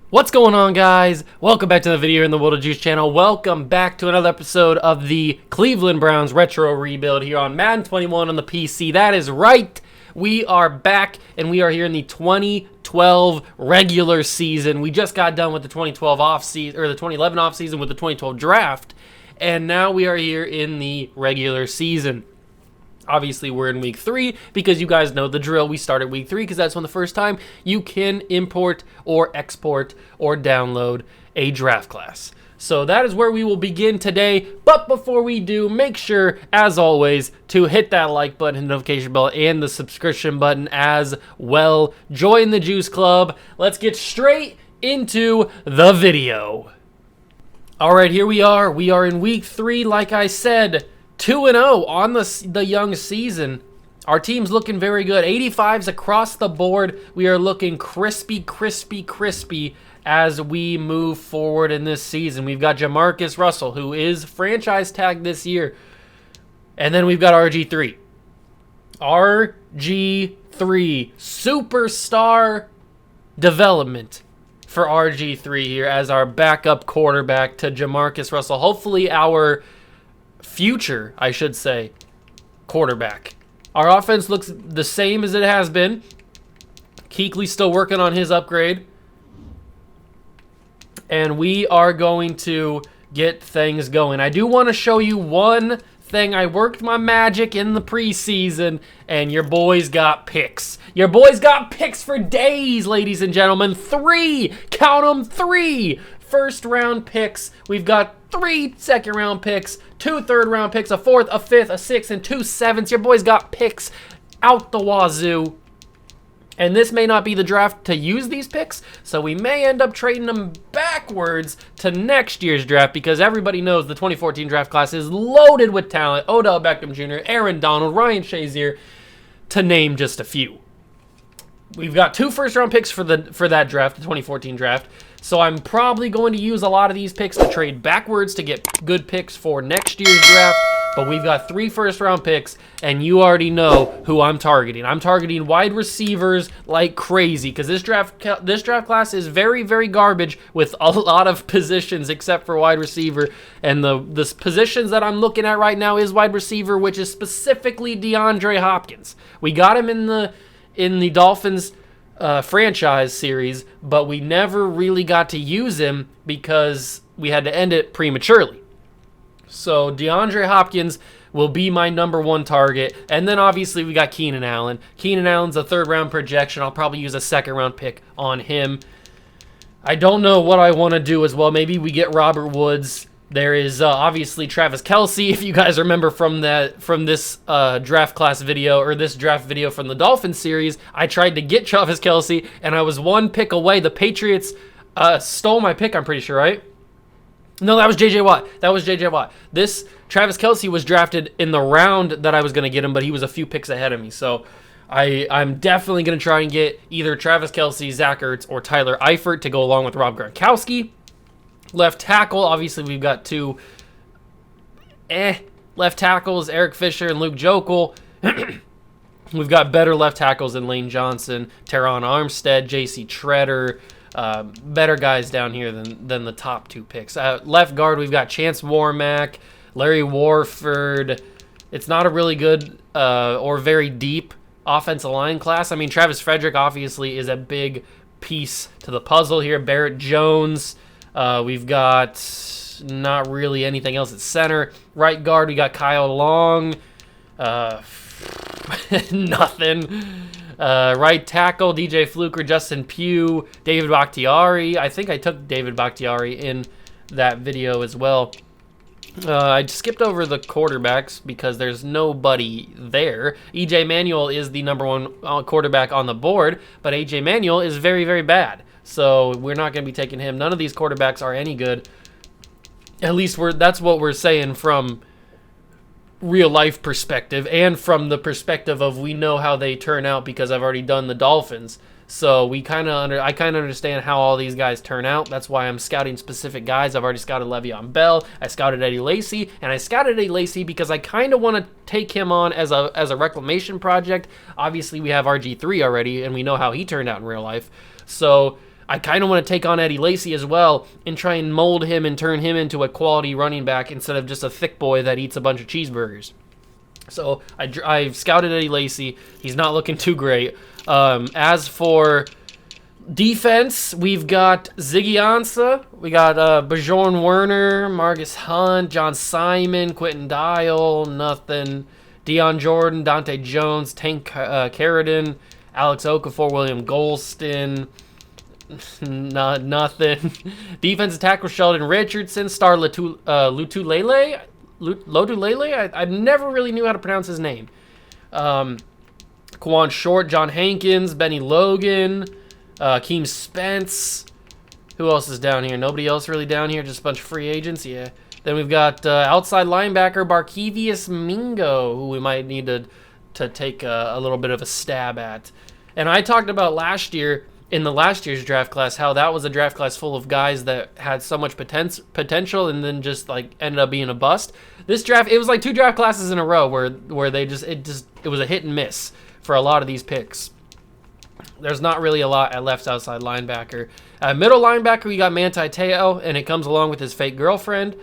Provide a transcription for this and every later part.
What's going on, guys? Welcome back to the video in the World of Juice channel. Welcome back to another episode of the Cleveland Browns retro rebuild here on Madden 21 on the PC. That is right. We are back, and we are here in the 2012 regular season. We just got done with the 2012 offseason, or the 2011 offseason with the 2012 draft, and now we are here in the regular season. Obviously, we're in week 3 because you guys know the drill. We start at week 3 because that's when the first time you can import or export or download a draft class. So that is where we will begin today. But before we do, make sure, as always, to hit that like button, and notification bell, and the subscription button as well. Join the Juice Club. Let's get straight into the video. All right, here we are. We are in week 3, like I said. 2-0 on the young season. Our team's looking very good. 85s across the board. We are looking crispy as we move forward in this season. We've got Jamarcus Russell, who is franchise tagged this year. And then we've got RG3. RG3. Superstar development for RG3 here as our backup quarterback to Jamarcus Russell. Hopefully our future, I should say, quarterback. Our offense looks the same as it has been. Kuechly's still working on his upgrade. And we are going to get things going. I do want to show you one thing. I worked my magic in the preseason, and your boys got picks. Your boys got picks for days, ladies and gentlemen. 3, count them, 3 first-round picks. We've got 3 second-round picks, 2 third-round picks, a 4th, a 5th, a 6th, and 2 7ths. Your boys got picks out the wazoo. And this may not be the draft to use these picks, so we may end up trading them backwards to next year's draft because everybody knows the 2014 draft class is loaded with talent. Odell Beckham Jr., Aaron Donald, Ryan Shazier, to name just a few. We've got 2 first-round picks for that draft, the 2014 draft. So I'm probably going to use a lot of these picks to trade backwards to get good picks for next year's draft. But we've got 3 first-round picks, and you already know who I'm targeting. I'm targeting wide receivers like crazy because this draft class is very, very garbage with a lot of positions except for wide receiver. And the positions that I'm looking at right now is wide receiver, which is specifically DeAndre Hopkins. We got him in the Dolphins franchise series, but we never really got to use him because we had to end it prematurely. So DeAndre Hopkins will be my number 1 target. And then obviously we got Keenan Allen. Keenan Allen's a 3rd-round projection. I'll probably use a 2nd-round pick on him. I don't know what I want to do as well. Maybe we get Robert Woods. There is obviously Travis Kelce, if you guys remember from this draft class video, or this draft video from the Dolphins series. I tried to get Travis Kelce, and I was 1 pick away. The Patriots stole my pick, I'm pretty sure, right? No, that was J.J. Watt. This Travis Kelce was drafted in the round that I was going to get him, but he was a few picks ahead of me. So I'm definitely going to try and get either Travis Kelce, Zach Ertz, or Tyler Eifert to go along with Rob Gronkowski. Left tackle, obviously we've got 2 left tackles, Eric Fisher and Luke Jokel. We've got better left tackles than Lane Johnson, Teron Armstead, J.C. Treader. Better guys down here than the top 2 picks. Left guard, we've got Chance Warmack, Larry Warford. It's not a really good or very deep offensive line class. I mean, Travis Frederick obviously is a big piece to the puzzle here. Barrett Jones. We've got not really anything else at center. Right guard, we got Kyle Long. Nothing. Right tackle, DJ Fluker, Justin Pugh, David Bakhtiari. I think I took David Bakhtiari in that video as well. I skipped over the quarterbacks because there's nobody there. EJ Manuel is the number 1 quarterback on the board, but AJ Manuel is very, very bad. So we're not going to be taking him. None of these quarterbacks are any good. At least that's what we're saying from real life perspective and from the perspective of we know how they turn out because I've already done the Dolphins. So I kind of understand how all these guys turn out. That's why I'm scouting specific guys. I've already scouted Le'Veon Bell. I scouted Eddie Lacy, and I scouted Eddie Lacy because I kind of want to take him on as a reclamation project. Obviously, we have RG3 already, and we know how he turned out in real life. So I kind of want to take on Eddie Lacy as well and try and mold him and turn him into a quality running back instead of just a thick boy that eats a bunch of cheeseburgers. So I've scouted Eddie Lacy. He's not looking too great. As for defense, we've got Ziggy Ansah. We got Bjorn Werner, Marcus Hunt, John Simon, Quentin Dial, nothing. Deion Jordan, Dante Jones, Tank Carradine, Alex Okafor, William Golston. Nothing. Defensive tackle Sheldon Richardson, Star Lotulelei. I never really knew how to pronounce his name. Kwan Short, John Hankins, Benny Logan, Keem Spence. Who else is down here? Nobody else really down here, just a bunch of free agents. Yeah. Then we've got outside linebacker Barkevius Mingo, who we might need to take a little bit of a stab at. And I talked about last year, in the last year's draft class, how that was a draft class full of guys that had so much potential and then just like ended up being a bust. This draft, it was like 2 draft classes in a row where it was a hit and miss for a lot of these picks. There's not really a lot at left outside linebacker. Middle linebacker, we got Manti Te'o, and it comes along with his fake girlfriend.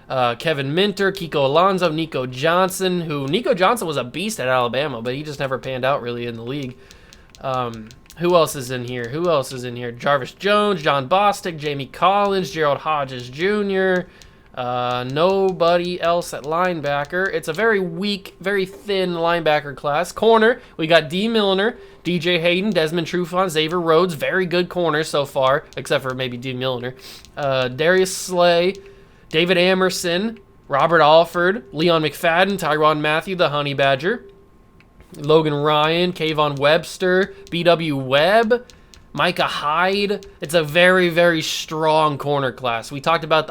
Kevin Minter, Kiko Alonso, Nico Johnson, Nico Johnson was a beast at Alabama, but he just never panned out really in the league. Who else is in here? Jarvis Jones, John Bostic, Jamie Collins, Gerald Hodges Jr., nobody else at linebacker. It's a very weak, very thin linebacker class. Corner, we got D. Milner, DJ Hayden, Desmond Trufant, Xavier Rhodes. Very good corners so far, except for maybe D. Milner. Darius Slay, David Amerson, Robert Alford, Leon McFadden, Tyrann Mathieu, the Honey Badger. Logan Ryan, Kayvon Webster, B.W. Webb, Micah Hyde. It's a very, very strong corner class. I talked about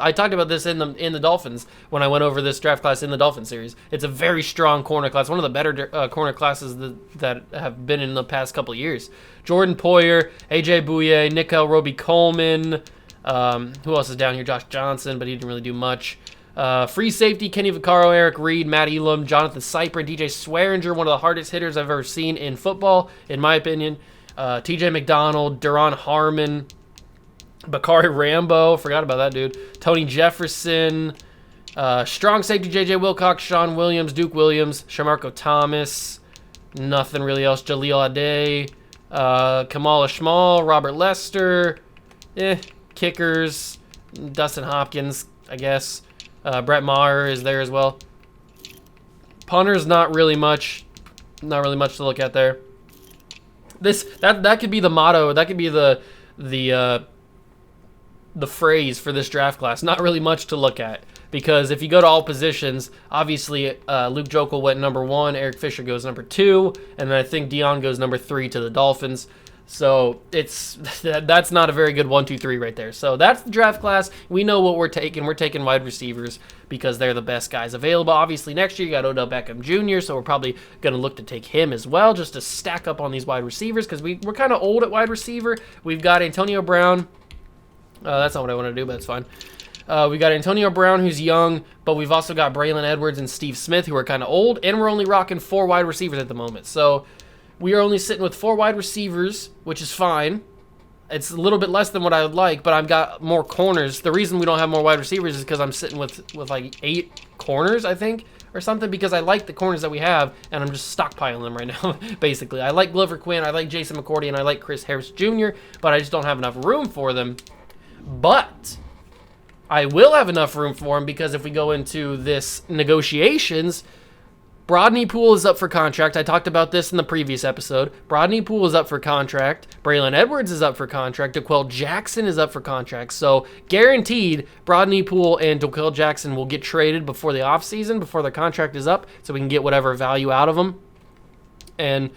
this in the Dolphins when I went over this draft class in the Dolphin series. It's a very strong corner class, one of the better corner classes that have been in the past couple of years. Jordan Poyer, AJ Bouye, Nickel Roby-Coleman. Who else is down here? Josh Johnson, but he didn't really do much. Free safety, Kenny Vaccaro, Eric Reed, Matt Elam, Jonathan Cypher, DJ Swearinger, one of the hardest hitters I've ever seen in football, in my opinion. TJ McDonald, Duron Harmon, Bakari Rambo, forgot about that dude. Tony Jefferson, strong safety, JJ Wilcox, Sean Williams, Duke Williams, Shamarko Thomas, nothing really else. Jaleel Ade, Kamala Schmal, Robert Lester, kickers, Dustin Hopkins, I guess. Brett Maher is there as well. Punters, not really much to look at there. That could be the motto. That could be the phrase for this draft class. Not really much to look at, because if you go to all positions, obviously Luke Jokel went number 1, Eric Fisher goes number 2, and then I think Dion goes number 3 to the Dolphins. So that's not a very good 1, 2, 3 right there. So that's the draft class. We know what we're taking. We're taking wide receivers because they're the best guys available. Obviously, next year you got Odell Beckham Jr., so we're probably going to look to take him as well, just to stack up on these wide receivers, because we're kind of old at wide receiver. We've got Antonio Brown. That's not what I want to do, but it's fine. We got Antonio Brown, who's young, but we've also got Braylon Edwards and Steve Smith, who are kind of old, and we're only rocking 4 wide receivers at the moment. So we are only sitting with 4 wide receivers, which is fine. It's a little bit less than what I would like, but I've got more corners. The reason we don't have more wide receivers is because I'm sitting with like 8 corners, I think, or something, because I like the corners that we have, and I'm just stockpiling them right now, basically. I like Glover Quinn, I like Jason McCourty, and I like Chris Harris Jr., but I just don't have enough room for them. But I will have enough room for them, because if we go into this negotiations, Brodney Poole is up for contract. I talked about this in the previous episode. Brodney Poole is up for contract. Braylon Edwards is up for contract. DeQuell Jackson is up for contract. So guaranteed, Brodney Poole and DeQuell Jackson will get traded before the offseason, before their contract is up, so we can get whatever value out of them. And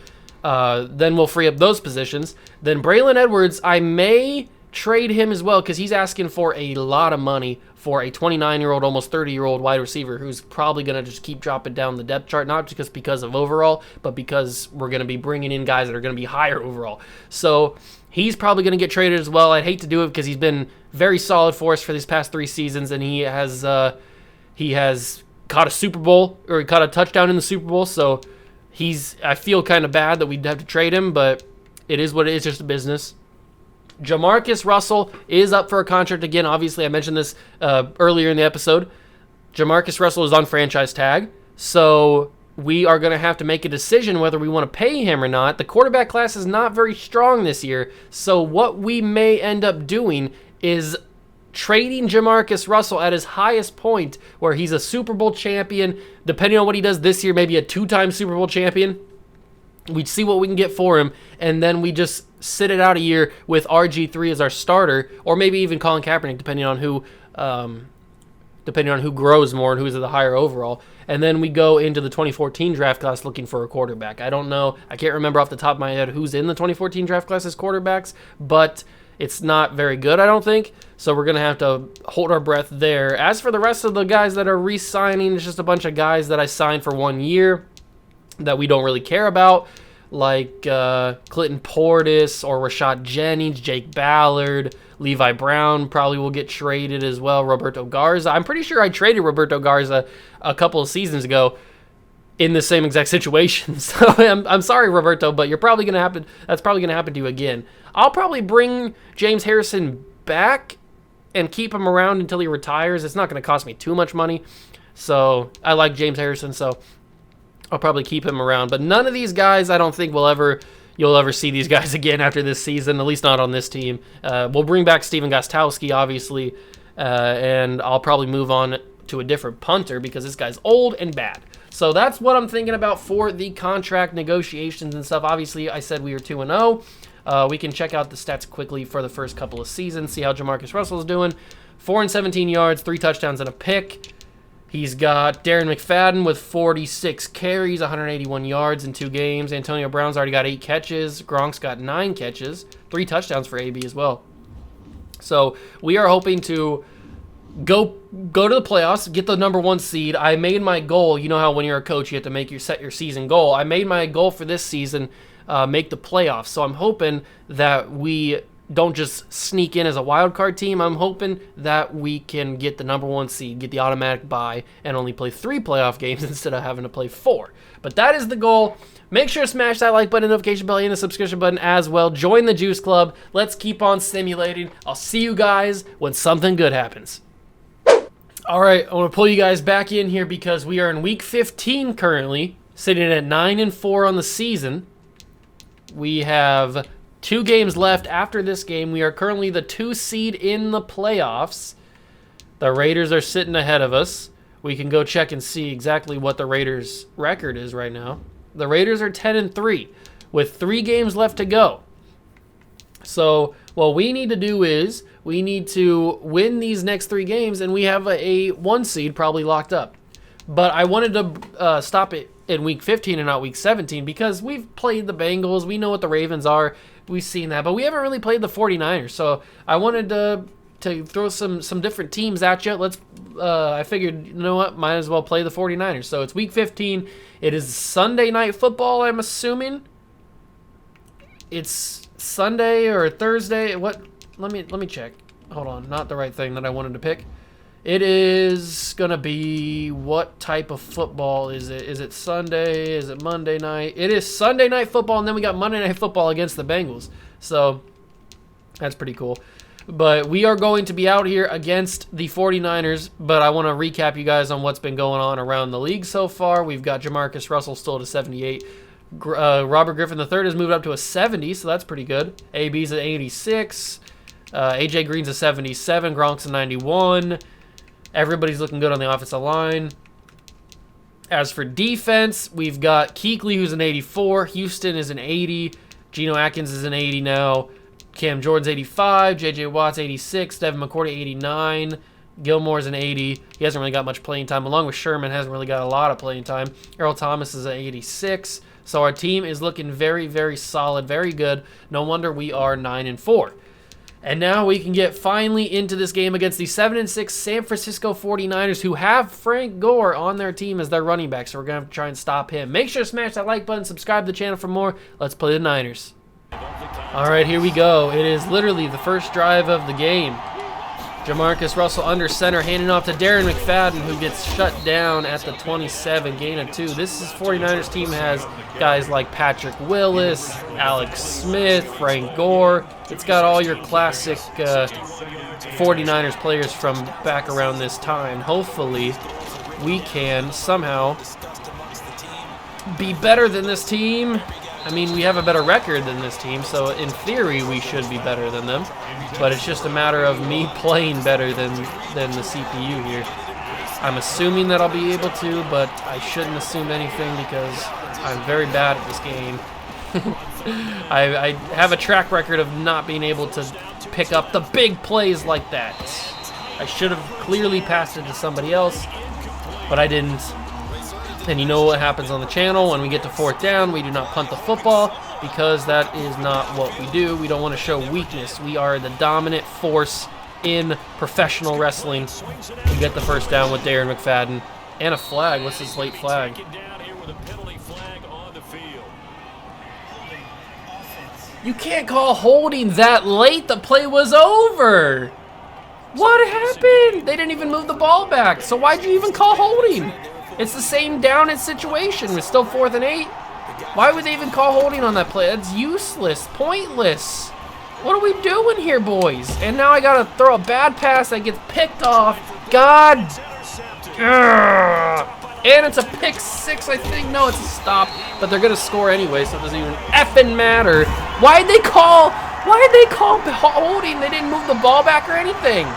then we'll free up those positions. Then Braylon Edwards, I may trade him as well because he's asking for a lot of money for a 29-year-old, almost 30-year-old wide receiver who's probably going to just keep dropping down the depth chart, not just because of overall, but because we're going to be bringing in guys that are going to be higher overall. So he's probably going to get traded as well. I'd hate to do it because he's been very solid for us for these past 3 seasons, and he has caught a Super Bowl, or he caught a touchdown in the Super Bowl, so I feel kind of bad that we'd have to trade him, but it is what it is, just a business. Jamarcus Russell is up for a contract again. Obviously, I mentioned this earlier in the episode. Jamarcus Russell is on franchise tag, so we are going to have to make a decision whether we want to pay him or not. The quarterback class is not very strong this year, so what we may end up doing is trading Jamarcus Russell at his highest point, where he's a Super Bowl champion, depending on what he does this year, maybe a 2-time Super Bowl champion. We'd see what we can get for him, and then we just sit it out a year with RG3 as our starter, or maybe even Colin Kaepernick, depending on who grows more and who's the higher overall. And then we go into the 2014 draft class looking for a quarterback. I don't know. I can't remember off the top of my head who's in the 2014 draft class as quarterbacks, but it's not very good, I don't think. So we're going to have to hold our breath there. As for the rest of the guys that are re-signing, it's just a bunch of guys that I signed for 1 year that we don't really care about, like Clinton Portis or Rashad Jennings, Jake Ballard, Levi Brown probably will get traded as well, Roberto Garza. I'm pretty sure I traded Roberto Garza a couple of seasons ago in the same exact situation. So I'm sorry, Roberto, but that's probably going to happen to you again. I'll probably bring James Harrison back and keep him around until he retires. It's not going to cost me too much money. So I like James Harrison, so I'll probably keep him around. But none of these guys, I don't think you'll ever see these guys again after this season, at least not on this team. We'll bring back Steven Gostkowski, obviously, and I'll probably move on to a different punter because this guy's old and bad. So that's what I'm thinking about for the contract negotiations and stuff. Obviously, I said we were 2-0. We can check out the stats quickly for the first couple of seasons, see how Jamarcus Russell's doing. 417 yards, 3 touchdowns, and a pick. He's got Darren McFadden with 46 carries, 181 yards in 2 games. Antonio Brown's already got 8 catches. Gronk's got 9 catches, 3 touchdowns for AB as well. So we are hoping to go to the playoffs, get the number 1 seed. I made my goal. You know how when you're a coach, you have to set your season goal. I made my goal for this season, make the playoffs. So I'm hoping that we don't just sneak in as a wild card team. I'm hoping that we can get the number 1 seed, get the automatic bye, and only play 3 playoff games instead of having to play 4. But that is the goal. Make sure to smash that like button, notification bell, and the subscription button as well. Join the Juice Club. Let's keep on simulating. I'll see you guys when something good happens. All right, I want to pull you guys back in here because we are in week 15 currently, sitting at 9-4 on the season. We have 2 games left after this game. We are currently the 2 seed in the playoffs. The Raiders are sitting ahead of us. We can go check and see exactly what the Raiders' record is right now. The Raiders are 10-3 with 3 games left to go. So what we need to do is we need to win these next 3 games, and we have a 1 seed probably locked up. But I wanted to stop it in week 15 and not week 17 because we've played the Bengals. We know what the Ravens are. We've seen that, but we haven't really played the 49ers. So I wanted to throw some different teams at you. I figured, you know what, might as well play the 49ers. So it's week 15. It is Sunday Night Football, I'm assuming. It's Sunday or Thursday. What? Let me check. Hold on, not the right thing that I wanted to pick. It is going to be, what type of football is it? Is it Sunday? Is it Monday night? It is Sunday Night Football, and then we got Monday Night Football against the Bengals. So that's pretty cool. But we are going to be out here against the 49ers, but I want to recap you guys on what's been going on around the league so far. We've got Jamarcus Russell still at a 78. Robert Griffin III has moved up to a 70, so that's pretty good. AB's at 86. AJ Green's a 77. Gronk's a 91. Everybody's looking good on the offensive line. As for defense, we've got Kuechly, who's an 84. Houston is an 80. Geno Atkins is an 80 now. Cam Jordan's 85. J.J. Watt's 86. Devin McCourty, 89. Gilmore's an 80. He hasn't really got much playing time, along with Sherman, hasn't really got a lot of playing time. Earl Thomas is an 86. So our team is looking very, very solid, very good. No wonder we are 9-4. And now we can get finally into this game against the 7-6 San Francisco 49ers, who have Frank Gore on their team as their running back. So we're going to have to try and stop him. Make sure to smash that like button, subscribe to the channel for more. Let's play the Niners. All right, here we go. It is literally the first drive of the game. Jamarcus Russell under center, handing off to Darren McFadden, who gets shut down at the 27, gain of 2. This is 49ers team has guys like Patrick Willis, Alex Smith, Frank Gore. It's got all your classic 49ers players from back around this time. Hopefully, we can somehow be better than this team. I mean, we have a better record than this team, so in theory, we should be better than them. But it's just a matter of me playing better than the CPU here. I'm assuming that I'll be able to, but I shouldn't assume anything because I'm very bad at this game. I have a track record of not being able to pick up the big plays like that. I should have clearly passed it to somebody else, but I didn't. And you know what happens on the channel when we get to 4th down? We do not punt the football because that is not what we do. We don't want to show weakness. We are the dominant force in professional wrestling. We get the first down with Darren McFadden. And a flag. What's this late flag? You can't call holding that late. The play was over. What happened? They didn't even move the ball back. So why'd you even call holding? It's the same down and situation. It's still 4th and 8. Why would they even call holding on that play? That's useless, pointless. What are we doing here, boys? And now I gotta throw a bad pass that gets picked off. God. And it's a pick 6, I think. No, it's a stop. But they're gonna score anyway, so it doesn't even effing matter. Why'd they call holding? They didn't move the ball back or anything.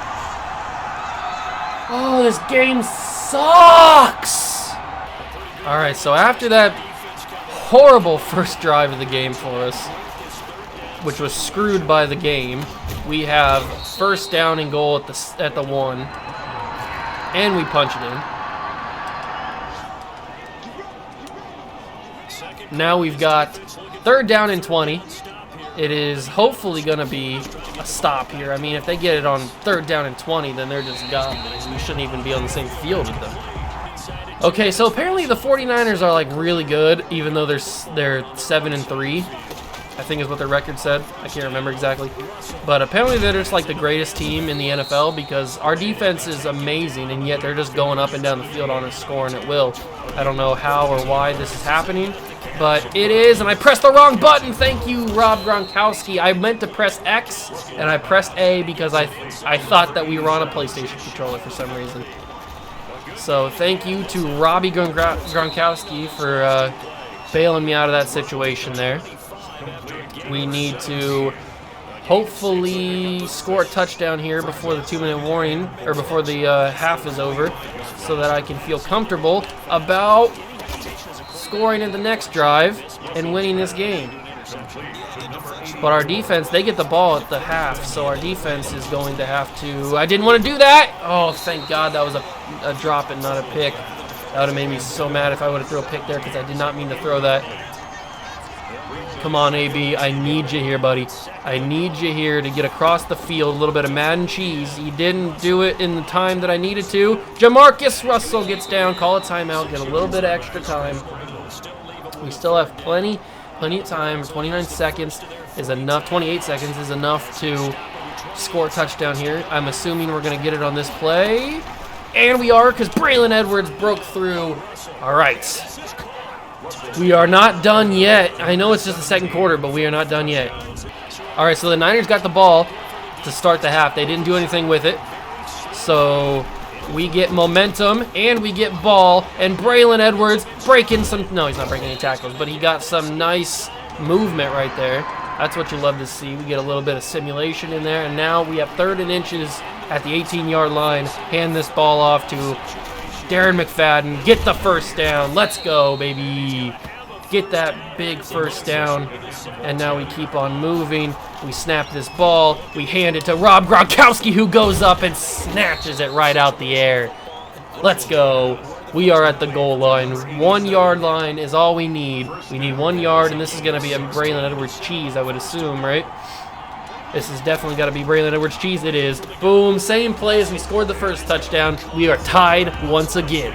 Oh, this game sucks. All right, so after that horrible first drive of the game for us, which was screwed by the game, we have 1st down and goal at the 1, and we punch it in. Now we've got 3rd down and 20. It is hopefully going to be a stop here. I mean, if they get it on 3rd down and 20, then they're just gone. We shouldn't even be on the same field with them. Okay, so apparently the 49ers are like really good, even though they're 7-3. I think is what their record said. I can't remember exactly. But apparently they're just like the greatest team in the NFL because our defense is amazing, and yet they're just going up and down the field on us, scoring at will. I don't know how or why this is happening, but it is, and I pressed the wrong button. Thank you, Rob Gronkowski. I meant to press X, and I pressed A because I thought that we were on a PlayStation controller for some reason. So thank you to Robbie Gronkowski for bailing me out of that situation there. We need to hopefully score a touchdown here before the 2-minute warning, or before the half is over, so that I can feel comfortable about scoring in the next drive and winning this game. But our defense, they get the ball at the half, so our defense is going to have to... I didn't want to do that! Oh, thank God that was a drop and not a pick. That would have made me so mad if I would have thrown a pick there because I did not mean to throw that. Come on, AB. I need you here, buddy. I need you here to get across the field. A little bit of Madden cheese. He didn't do it in the time that I needed to. Jamarcus Russell gets down. Call a timeout. Get a little bit of extra time. We still have plenty of time. 29 seconds is enough. 28 seconds is enough to score a touchdown here. I'm assuming we're going to get it on this play. And we are, because Braylon Edwards broke through. All right. We are not done yet. I know it's just the 2nd quarter, but we are not done yet. All right, so the Niners got the ball to start the half. They didn't do anything with it. So we get momentum, and we get ball, and Braylon Edwards breaking some... No, he's not breaking any tackles, but he got some nice movement right there. That's what you love to see. We get a little bit of simulation in there, and now we have 3rd and inches at the 18-yard line. Hand this ball off to Darren McFadden. Get the first down. Let's go, baby. Get that big first down. And now we keep on moving. We snap this ball. We hand it to Rob Gronkowski, who goes up and snatches it right out the air. Let's go. We are at the goal line. 1 yard line is all we need. We need 1 yard, and this is going to be a Braylon Edwards cheese, I would assume, right? This has definitely got to be Braylon Edwards cheese. It is. Boom. Same play as we scored the first touchdown. We are tied once again.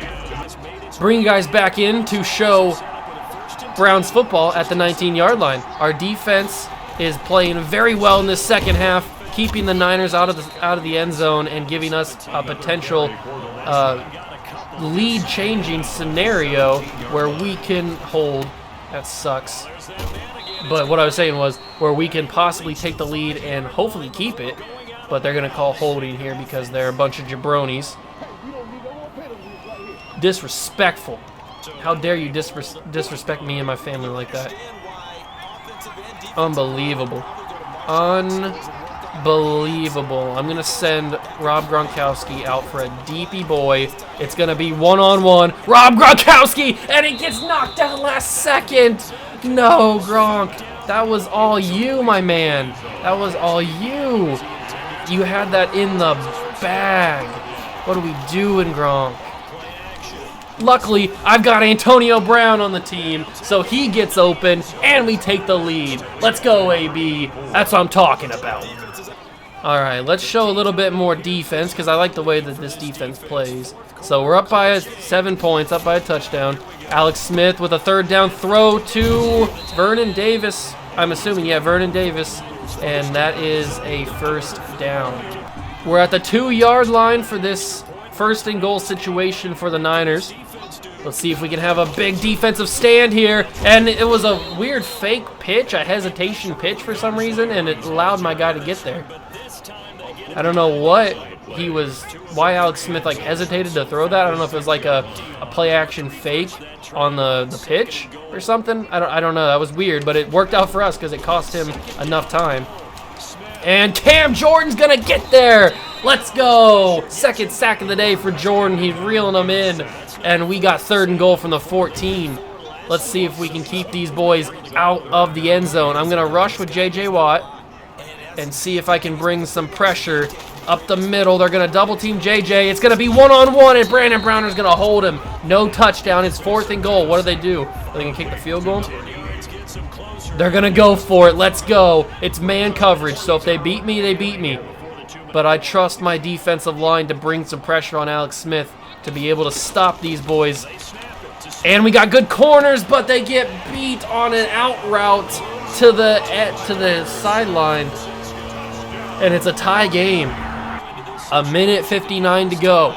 Bring you guys back in to show Browns football at the 19-yard line. Our defense is playing very well in this second half, keeping the Niners out of the end zone and giving us a potential lead-changing scenario where we can hold. That sucks. But what I was saying was where we can possibly take the lead and hopefully keep it, but they're going to call holding here because they're a bunch of jabronis. Disrespectful. How dare you disrespect me and my family like that? Unbelievable. Unbelievable. I'm going to send Rob Gronkowski out for a deepy boy. It's going to be one-on-one. Rob Gronkowski! And he gets knocked out last second. No, Gronk. That was all you, my man. That was all you. You had that in the bag. What are we doing, Gronk? Luckily, I've got Antonio Brown on the team, so he gets open, and we take the lead. Let's go, AB. That's what I'm talking about. All right, let's show a little bit more defense, because I like the way that this defense plays. So we're up by 7 points, up by a touchdown. Alex Smith with a third down throw to Vernon Davis. I'm assuming, yeah, Vernon Davis. And that is a first down. We're at the 2-yard line for this first and goal situation for the Niners. Let's see if we can have a big defensive stand here. And it was a weird fake pitch, a hesitation pitch for some reason, and it allowed my guy to get there. I don't know why Alex Smith like hesitated to throw that. I don't know if it was like a play action fake on the pitch or something. I don't know. That was weird, but it worked out for us because it cost him enough time. And Cam Jordan's gonna get there. Let's go. Second sack of the day for Jordan. He's reeling them in. And we got 3rd and goal from the 14. Let's see if we can keep these boys out of the end zone. I'm gonna rush with J.J. Watt and see if I can bring some pressure up the middle. They're gonna double team JJ. It's gonna be one-on-one, and Brandon Browner's gonna hold him. No touchdown. It's 4th and goal. What do? Are they gonna kick the field goal? They're gonna go for it. Let's go. It's man coverage, so if they beat me, they beat me. But I trust my defensive line to bring some pressure on Alex Smith to be able to stop these boys. And we got good corners, but they get beat on an out route to the sideline. And it's a tie game. A minute 59 to go.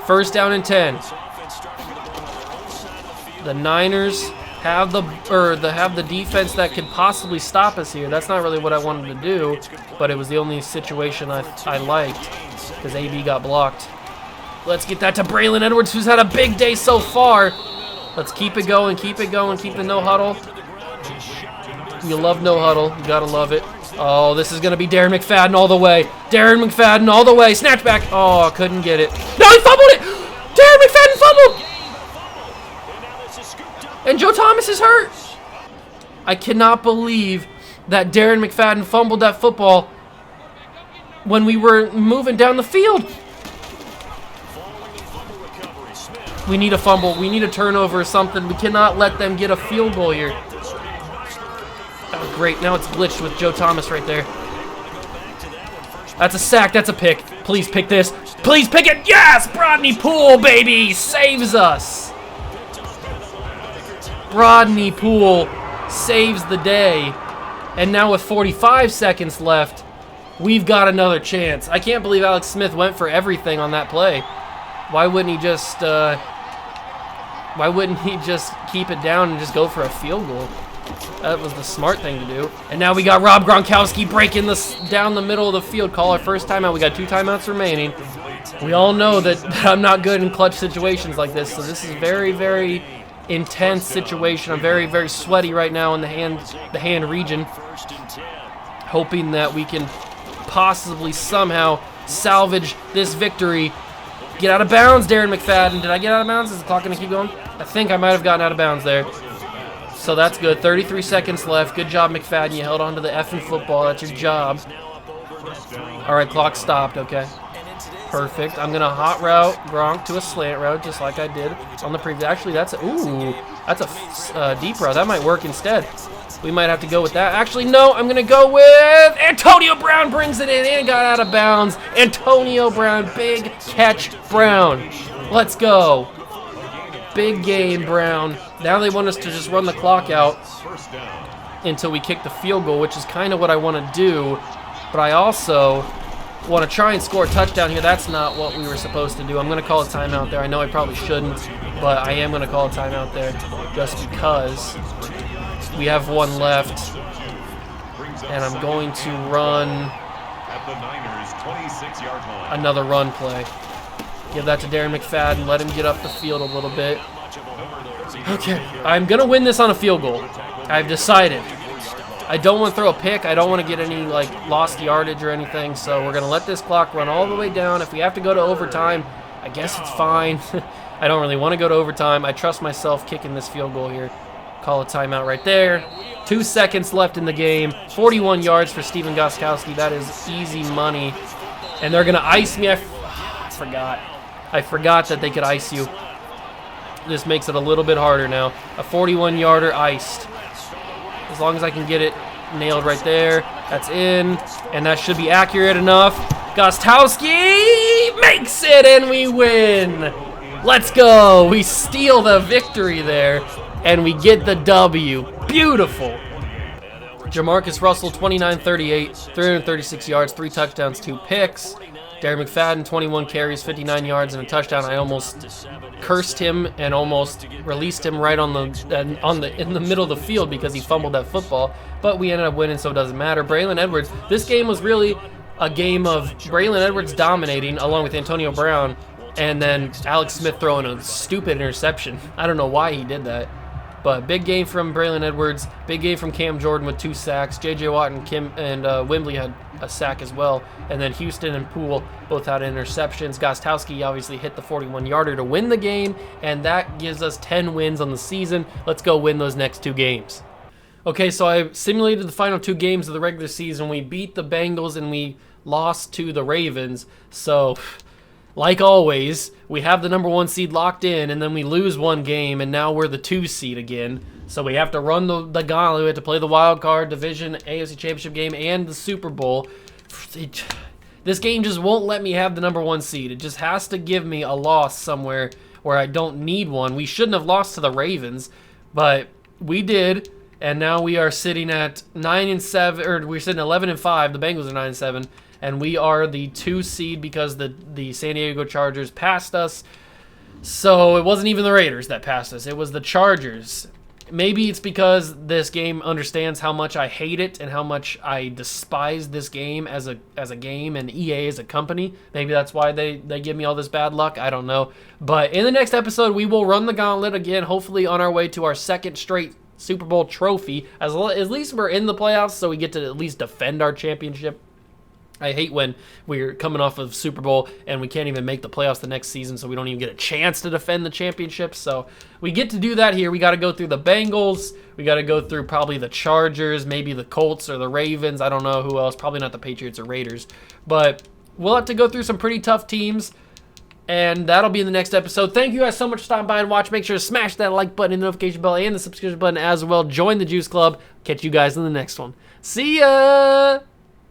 First down and 10. The Niners have the defense that could possibly stop us here. That's not really what I wanted to do, but it was the only situation I liked because AB got blocked. Let's get that to Braylon Edwards, who's had a big day so far. Let's keep it going, keep the no huddle. You love no huddle. You gotta love it. Oh, this is going to be Darren McFadden all the way. Darren McFadden all the way. Snatch back. Oh, couldn't get it. No, he fumbled it. Darren McFadden fumbled. And Joe Thomas is hurt. I cannot believe that Darren McFadden fumbled that football when we were moving down the field. We need a fumble. We need a turnover or something. We cannot let them get a field goal here. Oh, great. Now it's glitched with Joe Thomas right there. That's a sack. That's a pick. Please pick this. Please pick it. Yes! Rodney Poole, baby! Saves us. Rodney Poole saves the day. And now with 45 seconds left, we've got another chance. I can't believe Alex Smith went for everything on that play. Why wouldn't he just keep it down and just go for a field goal? That was the smart thing to do. And now we got Rob Gronkowski breaking this down the middle of the field. Call our first timeout. We got 2 timeouts remaining. We all know that I'm not good in clutch situations like this, so this is very, very intense situation. I'm very, very sweaty right now in the hand region, hoping that we can possibly somehow salvage this victory. Get out of bounds, Darren McFadden. Did I get out of bounds? Is the clock going to keep going? I think I might have gotten out of bounds there. So that's good. 33 seconds left. Good job, McFadden. You held on to the effing football. That's your job. All right, clock stopped. Okay. Perfect. I'm going to hot route Gronk to a slant route just like I did on the previous. Actually, that's a deep route. That might work instead. We might have to go with that. Actually, no, I'm going to go with Antonio Brown brings it in and got out of bounds. Antonio Brown, big catch Brown. Let's go. Big game, Brown. Now they want us to just run the clock out until we kick the field goal, which is kind of what I want to do. But I also want to try and score a touchdown here. That's not what we were supposed to do. I'm going to call a timeout there. I know I probably shouldn't, but I am going to call a timeout there just because we have one left. And I'm going to run another run play. Give that to Darren McFadden. Let him get up the field a little bit. Okay, I'm going to win this on a field goal. I've decided. I don't want to throw a pick. I don't want to get any like lost yardage or anything. So we're going to let this clock run all the way down. If we have to go to overtime, I guess it's fine. I don't really want to go to overtime. I trust myself kicking this field goal here. Call a timeout right there. 2 seconds left in the game. 41 yards for Steven Gostkowski. That is easy money. And they're going to ice me. I forgot. I forgot that they could ice you. This makes it a little bit harder now. A 41-yarder iced. As long as I can get it nailed right there. That's in. And that should be accurate enough. Gostkowski makes it and we win. Let's go. We steal the victory there. And we get the W. Beautiful. Jamarcus Russell, 29-38, 336 yards, 3 touchdowns, 2 picks. Darren McFadden, 21 carries, 59 yards, and a touchdown. I almost cursed him and almost released him right in the middle of the field because he fumbled that football. But we ended up winning, so it doesn't matter. Braylon Edwards, this game was really a game of Braylon Edwards dominating along with Antonio Brown, and then Alex Smith throwing a stupid interception. I don't know why he did that. But big game from Braylon Edwards, big game from Cam Jordan with 2 sacks. J.J. Watt and Wembley had a sack as well. And then Houston and Poole both had interceptions. Gostkowski obviously hit the 41-yarder to win the game, and that gives us 10 wins on the season. Let's go win those next 2 games. Okay, so I simulated the final 2 games of the regular season. We beat the Bengals and we lost to the Ravens. So, like always, we have the number 1 seed locked in, and then we lose 1 game, and now we're the 2 seed again. So we have to run the gauntlet. We have to play the wild card, division, AFC Championship game, and the Super Bowl. This game just won't let me have the number 1 seed. It just has to give me a loss somewhere where I don't need one. We shouldn't have lost to the Ravens, but we did, and now we are sitting at 9-7, or we're sitting at 11-5. The Bengals are 9-7. And we are the 2 seed because the San Diego Chargers passed us. So it wasn't even the Raiders that passed us. It was the Chargers. Maybe it's because this game understands how much I hate it and how much I despise this game as a game and EA as a company. Maybe that's why they give me all this bad luck. I don't know. But in the next episode, we will run the gauntlet again, hopefully on our way to our 2nd straight Super Bowl trophy. At least we're in the playoffs, so we get to at least defend our championship. I hate when we're coming off of Super Bowl and we can't even make the playoffs the next season, so we don't even get a chance to defend the championship. So we get to do that here. We got to go through the Bengals. We got to go through probably the Chargers, maybe the Colts or the Ravens. I don't know who else. Probably not the Patriots or Raiders. But we'll have to go through some pretty tough teams, and that'll be in the next episode. Thank you guys so much for stopping by and watch. Make sure to smash that like button and the notification bell and the subscription button as well. Join the Juice Club. Catch you guys in the next one. See ya!